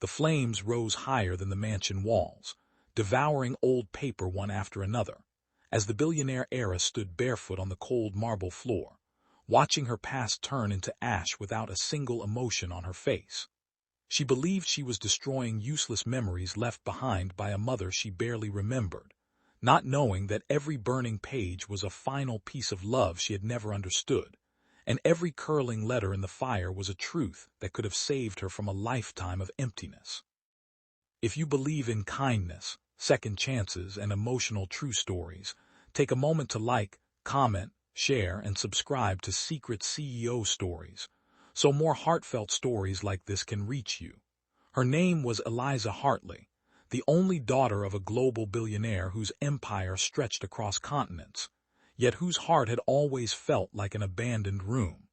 The flames rose higher than the mansion walls, devouring old paper one after another, as the billionaire heiress stood barefoot on the cold marble floor, watching her past turn into ash without a single emotion on her face. She believed she was destroying useless memories left behind by a mother she barely remembered, not knowing that every burning page was a final piece of love she had never understood, and every curling letter in the fire was a truth that could have saved her from a lifetime of emptiness. If you believe in kindness, second chances, and emotional true stories, take a moment to like, comment, share, and subscribe to Secret CEO Stories, so more heartfelt stories like this can reach you. Her name was Eliza Hartley, the only daughter of a global billionaire whose empire stretched across continents, yet whose heart had always felt like an abandoned room.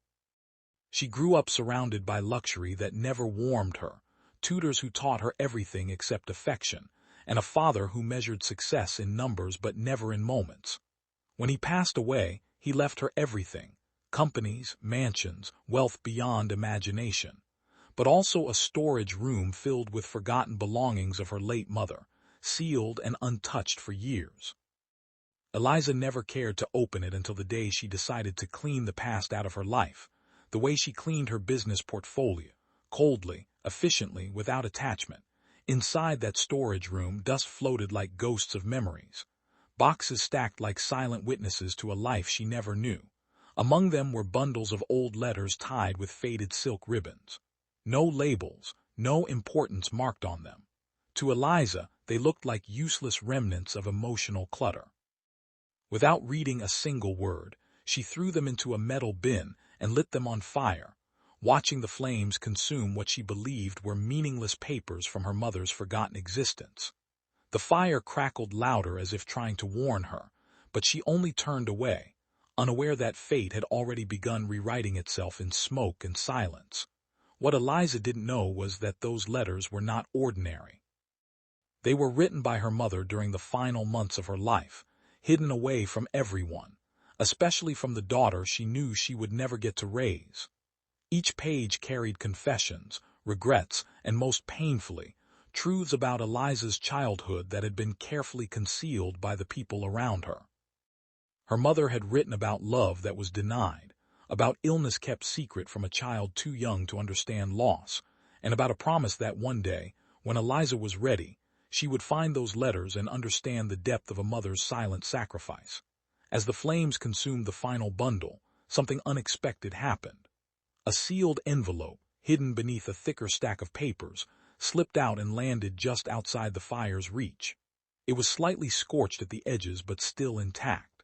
She grew up surrounded by luxury that never warmed her, tutors who taught her everything except affection, and a father who measured success in numbers but never in moments. When he passed away, he left her everything: companies, mansions, wealth beyond imagination, but also a storage room filled with forgotten belongings of her late mother, sealed and untouched for years. Eliza never cared to open it until the day she decided to clean the past out of her life, the way she cleaned her business portfolio, coldly, efficiently, without attachment. Inside that storage room, dust floated like ghosts of memories, boxes stacked like silent witnesses to a life she never knew. Among them were bundles of old letters tied with faded silk ribbons. No labels, no importance marked on them. To Eliza, they looked like useless remnants of emotional clutter. Without reading a single word, she threw them into a metal bin and lit them on fire, watching the flames consume what she believed were meaningless papers from her mother's forgotten existence. The fire crackled louder as if trying to warn her, but she only turned away, unaware that fate had already begun rewriting itself in smoke and silence. What Eliza didn't know was that those letters were not ordinary. They were written by her mother during the final months of her life, hidden away from everyone, especially from the daughter she knew she would never get to raise. Each page carried confessions, regrets, and most painfully, truths about Eliza's childhood that had been carefully concealed by the people around her. Her mother had written about love that was denied, about illness kept secret from a child too young to understand loss, and about a promise that one day, when Eliza was ready, she would find those letters and understand the depth of a mother's silent sacrifice. As the flames consumed the final bundle, something unexpected happened. A sealed envelope, hidden beneath a thicker stack of papers, slipped out and landed just outside the fire's reach. It was slightly scorched at the edges but still intact.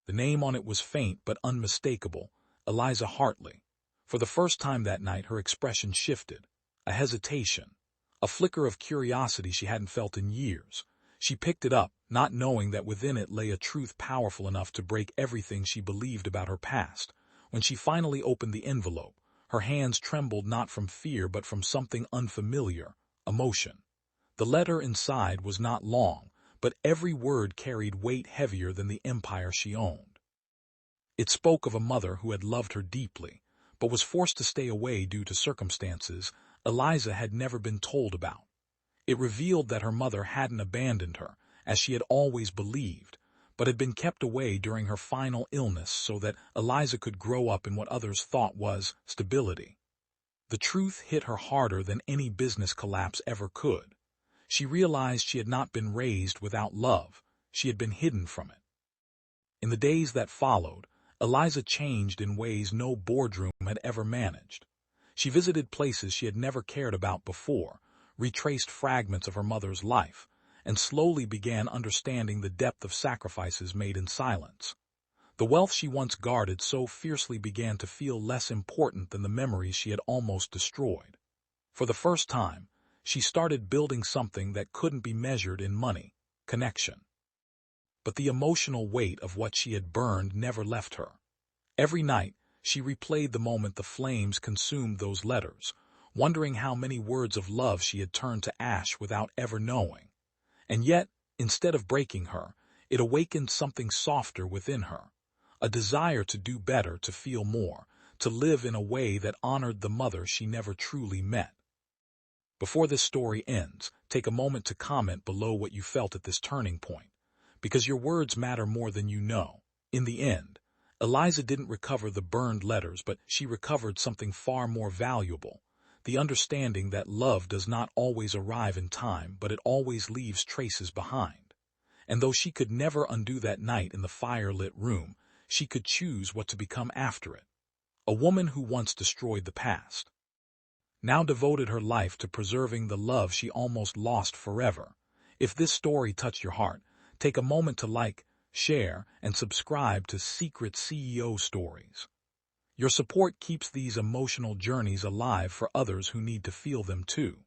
The name on it was faint but unmistakable: Eliza Hartley. For the first time that night, her expression shifted. A hesitation, a flicker of curiosity she hadn't felt in years. She picked it up, not knowing that within it lay a truth powerful enough to break everything she believed about her past. When she finally opened the envelope, her hands trembled not from fear but from something unfamiliar: emotion. The letter inside was not long, but every word carried weight heavier than the empire she owned. It spoke of a mother who had loved her deeply, but was forced to stay away due to circumstances Eliza had never been told about. It revealed that her mother hadn't abandoned her, as she had always believed, but had been kept away during her final illness so that Eliza could grow up in what others thought was stability. The truth hit her harder than any business collapse ever could. She realized she had not been raised without love, she had been hidden from it. In the days that followed, Eliza changed in ways no boardroom had ever managed. She visited places she had never cared about before, retraced fragments of her mother's life, and slowly began understanding the depth of sacrifices made in silence. The wealth she once guarded so fiercely began to feel less important than the memories she had almost destroyed. For the first time, she started building something that couldn't be measured in money: connection. But the emotional weight of what she had burned never left her. Every night, she replayed the moment the flames consumed those letters, wondering how many words of love she had turned to ash without ever knowing. And yet, instead of breaking her, it awakened something softer within her: a desire to do better, to feel more, to live in a way that honored the mother she never truly met. Before this story ends, take a moment to comment below what you felt at this turning point, because your words matter more than you know. In the end, Eliza didn't recover the burned letters, but she recovered something far more valuable: the understanding that love does not always arrive in time, but it always leaves traces behind. And though she could never undo that night in the fire-lit room, she could choose what to become after it. A woman who once destroyed the past now devoted her life to preserving the love she almost lost forever. If this story touched your heart, take a moment to like, share, and subscribe to Secret CEO Stories. Your support keeps these emotional journeys alive for others who need to feel them too.